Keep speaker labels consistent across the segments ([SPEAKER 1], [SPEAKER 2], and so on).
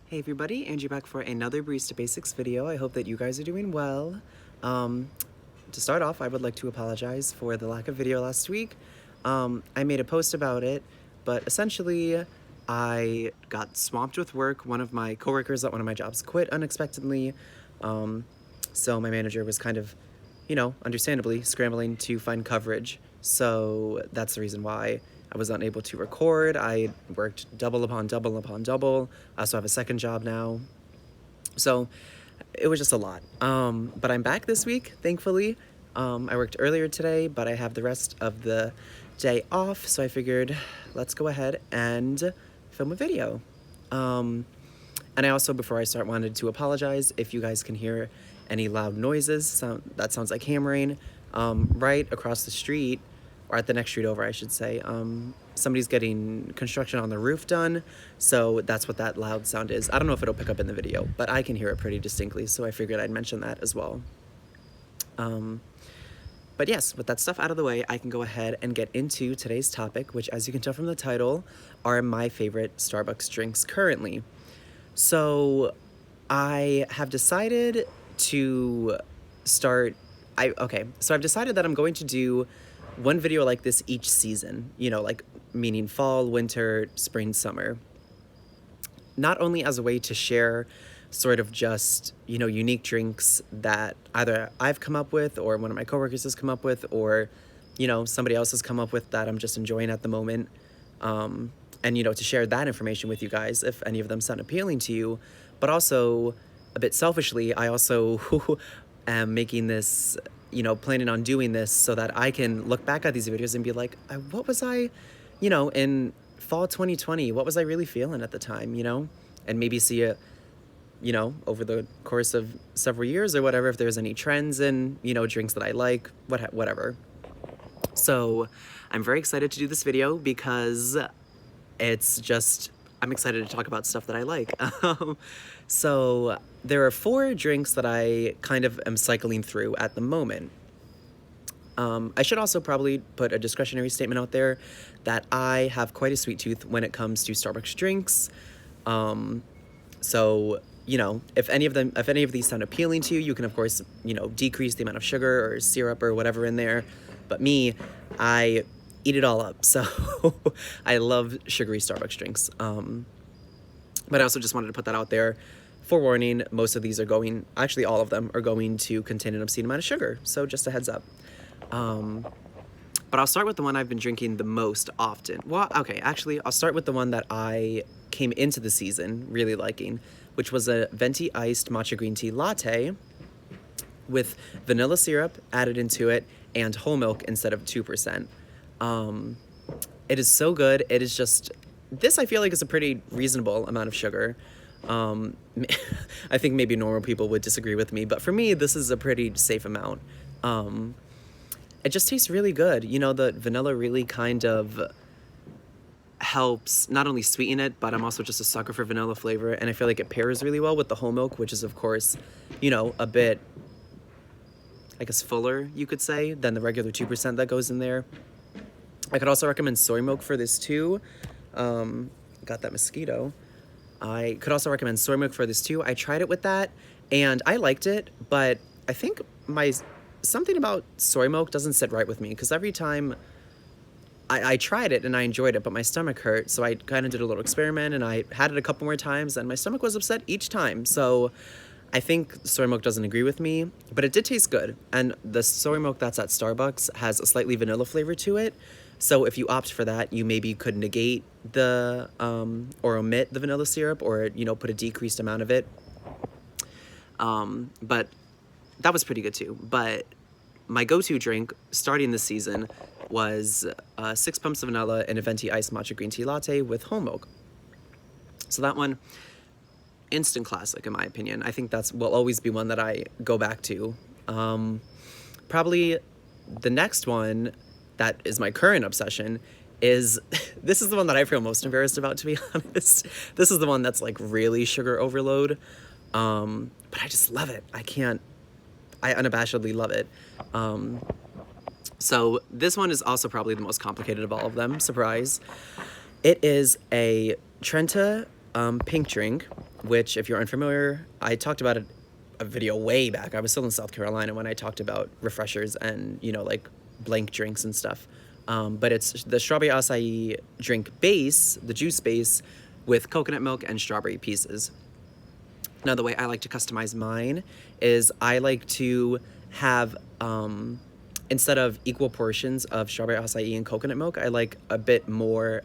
[SPEAKER 1] Hey everybody, Angie back for another Barista Basics video. I hope that you guys are doing well. To start off, I would like to apologize for the lack of video last week. I made a post about it, but essentially I got swamped with work. One of my coworkers at one of my jobs quit unexpectedly. So my manager was kind of, understandably scrambling to find coverage. So that's the reason why I was unable to record. I worked double upon double upon double. I also have a second job now. So it was just a lot. But I'm back this week, thankfully. I worked earlier today, but I have the rest of the day off. So I figured let's go ahead and film a video. And I also, before I start, wanted to apologize if you guys can hear any loud noises. That sounds like hammering. Right across the street, or at the next street over, I should say, somebody's getting construction on the roof done, so that's what that loud sound is. I don't know if it'll pick up in the video, but I can hear it pretty distinctly, so I figured I'd mention that as well. But yes, with that stuff out of the way, I can go ahead and get into today's topic, which, as you can tell from the title, are my favorite Starbucks drinks currently. So I have decided to I've decided that I'm going to do one video like this each season, like meaning fall, winter, spring, summer. Not only as a way to share sort of just, unique drinks that either I've come up with or one of my coworkers has come up with, or, somebody else has come up with that I'm just enjoying at the moment. And, to share that information with you guys if any of them sound appealing to you. But also, a bit selfishly, I also am making this, planning on doing this so that I can look back at these videos and be like, what was I, in fall 2020, what was I really feeling at the time, and maybe see it, over the course of several years or whatever, if there's any trends in, drinks that I like, whatever. So I'm very excited to do this video because I'm excited to talk about stuff that I like. So there are 4 drinks that I kind of am cycling through at the moment. I should also probably put a discretionary statement out there that I have quite a sweet tooth when it comes to Starbucks drinks. So, if any of these sound appealing to you, you can of course, decrease the amount of sugar or syrup or whatever in there. But me, I eat it all up. So I love sugary Starbucks drinks. But I also just wanted to put that out there. Forewarning, most of these actually all of them are going to contain an obscene amount of sugar. So just a heads up. But I'll start with the one I've been drinking the most often. Well, okay, actually, I'll start with the one that I came into the season really liking, which was a venti iced matcha green tea latte with vanilla syrup added into it and whole milk instead of 2%. It is so good. It is just, this I feel like is a pretty reasonable amount of sugar. I think maybe normal people would disagree with me, but for me, this is a pretty safe amount. It just tastes really good. The vanilla really kind of helps not only sweeten it, but I'm also just a sucker for vanilla flavor, and I feel like it pairs really well with the whole milk, which is of course, a bit, I guess, fuller, you could say, than the regular 2% that goes in there. I could also recommend soy milk for this too. Got that mosquito. I could also recommend soy milk for this too. I tried it with that and I liked it, but I think something about soy milk doesn't sit right with me, because every time I tried it and I enjoyed it, but my stomach hurt. So I kind of did a little experiment and I had it a couple more times and my stomach was upset each time. So I think soy milk doesn't agree with me, but it did taste good. And the soy milk that's at Starbucks has a slightly vanilla flavor to it. So if you opt for that, you maybe could negate or omit the vanilla syrup, or, put a decreased amount of it. But that was pretty good too. But my go-to drink starting this season was 6 pumps of vanilla and a venti iced matcha green tea latte with whole milk. So that one, instant classic in my opinion. I think will always be one that I go back to. Probably the next one that is my current obsession is, this is the one that I feel most embarrassed about, to be honest. This is the one that's like really sugar overload. But I just love it. I unabashedly love it. So this one is also probably the most complicated of all of them. Surprise. It is a Trenta pink drink, which, if you're unfamiliar, I talked about it a video way back. I was still in South Carolina when I talked about refreshers and, you know, like blank drinks and stuff. But it's the strawberry acai drink base, the juice base, with coconut milk and strawberry pieces. Now, the way I like to customize mine is I like to have, instead of equal portions of strawberry acai and coconut milk, I like a bit more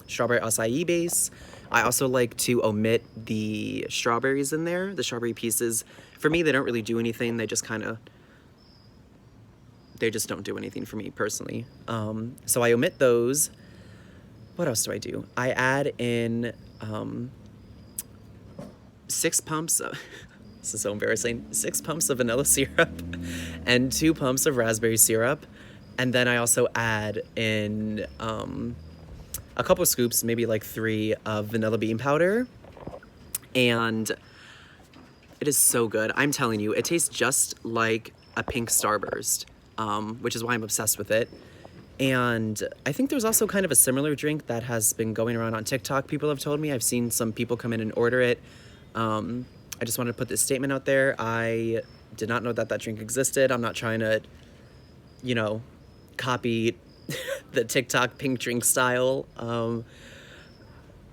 [SPEAKER 1] strawberry acai base. I also like to omit the strawberries in there, the strawberry pieces. For me, they don't really do anything. They just don't do anything for me personally. So I omit those. What else do I do? I add in 6 pumps of, this is so embarrassing, 6 pumps of vanilla syrup and 2 pumps of raspberry syrup. And then I also add in a couple scoops, maybe like 3, of vanilla bean powder. And it is so good. I'm telling you, it tastes just like a pink Starburst, which is why I'm obsessed with it. And I think there's also kind of a similar drink that has been going around on TikTok. People have told me. I've seen some people come in and order it. I just wanted to put this statement out there. I did not know that that drink existed. I'm not trying to, you know, copy the TikTok pink drink style.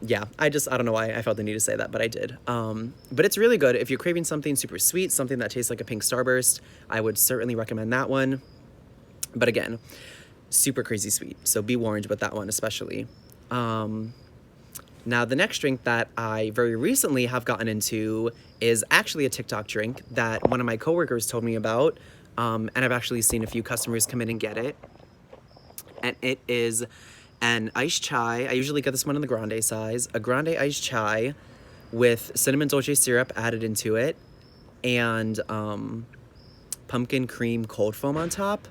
[SPEAKER 1] Yeah, I don't know why I felt the need to say that, but I did. But it's really good. If you're craving something super sweet, something that tastes like a pink Starburst, I would certainly recommend that one. But again, super crazy sweet, so be warned with that one especially. Now, the next drink that I very recently have gotten into is actually a TikTok drink that one of my coworkers told me about, and I've actually seen a few customers come in and get it. And it is an iced chai. I usually get this one in the grande size. A grande iced chai with cinnamon dolce syrup added into it and pumpkin cream cold foam on top.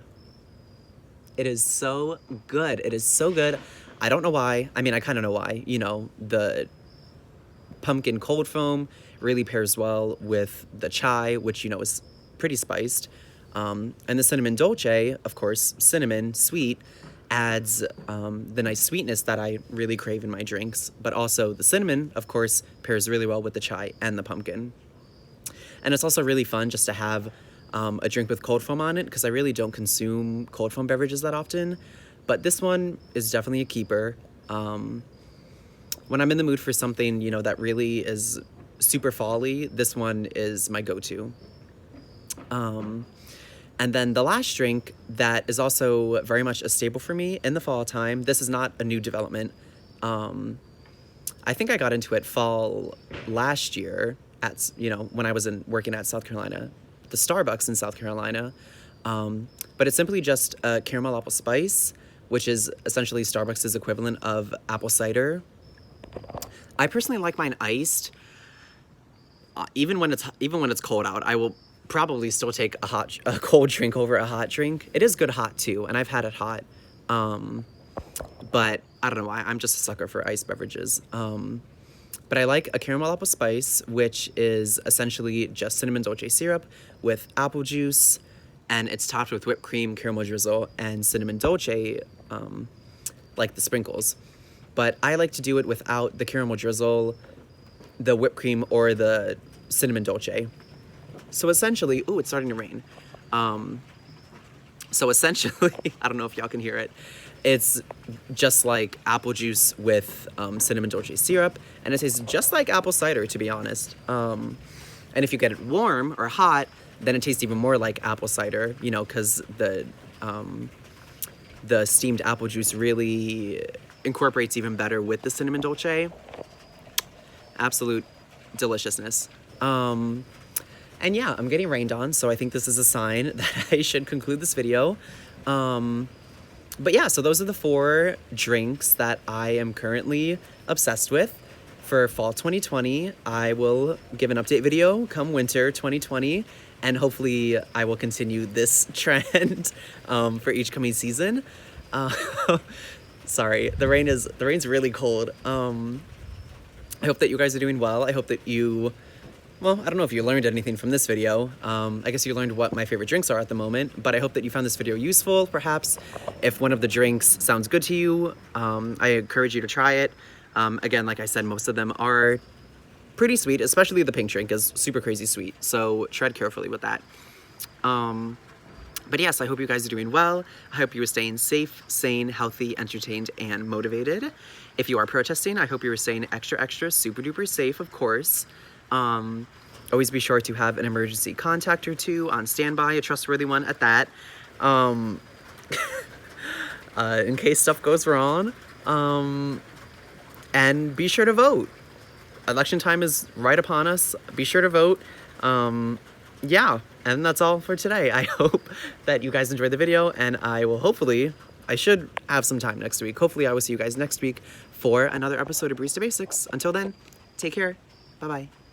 [SPEAKER 1] It is so good. It is so good. I don't know why. I mean, I kind of know why. You know, the pumpkin cold foam really pairs well with the chai, which, you know, is pretty spiced. And the cinnamon dolce, of course, cinnamon, sweet, adds the nice sweetness that I really crave in my drinks. But also the cinnamon, of course, pairs really well with the chai and the pumpkin. And it's also really fun just to have a drink with cold foam on it, because I really don't consume cold foam beverages that often. But this one is definitely a keeper. When I'm in the mood for something, you know, that really is super fall-y, this one is my go-to. And then the last drink that is also very much a staple for me in the fall time, this is not a new development. I think I got into it fall last year at, you know, when I was working at South Carolina, the Starbucks in South Carolina. But it's simply just a caramel apple spice, which is essentially Starbucks' equivalent of apple cider. I personally like mine iced. Even when it's cold out, I will probably still take a cold drink over a hot drink. It is good hot too, and I've had it hot. But I don't know why. I'm just a sucker for iced beverages. But I like a caramel apple spice, which is essentially just cinnamon dolce syrup with apple juice, and it's topped with whipped cream, caramel drizzle, and cinnamon dolce, like the sprinkles. But I like to do it without the caramel drizzle, the whipped cream, or the cinnamon dolce. So essentially, ooh, it's starting to rain. So essentially, I don't know if y'all can hear it. It's just like apple juice with cinnamon dolce syrup, and it tastes just like apple cider, to be honest. And if you get it warm or hot, then it tastes even more like apple cider, you know, because the steamed apple juice really incorporates even better with the cinnamon dolce. Absolute deliciousness. And yeah, I'm getting rained on, so I think this is a sign that I should conclude this video. But yeah, so those are the 4 drinks that I am currently obsessed with for fall 2020. I will give an update video come winter 2020, and hopefully I will continue this trend for each coming season. Sorry, the rain's really cold. I hope that you guys are doing well. I hope that well, I don't know if you learned anything from this video. I guess you learned what my favorite drinks are at the moment, but I hope that you found this video useful. Perhaps if one of the drinks sounds good to you, I encourage you to try it. Again, like I said, most of them are pretty sweet, especially the pink drink is super crazy sweet. So tread carefully with that. But yes, I hope you guys are doing well. I hope you are staying safe, sane, healthy, entertained, and motivated. If you are protesting, I hope you are staying extra, extra, super duper safe, of course. Always be sure to have an emergency contact or two on standby, a trustworthy one at that, in case stuff goes wrong. And be sure to vote. Election time is right upon us. Be sure to vote. Yeah, and that's all for today. I hope that you guys enjoyed the video, and I should have some time next week. Hopefully I will see you guys next week for another episode of Barista Basics. Until then, take care. Bye-bye.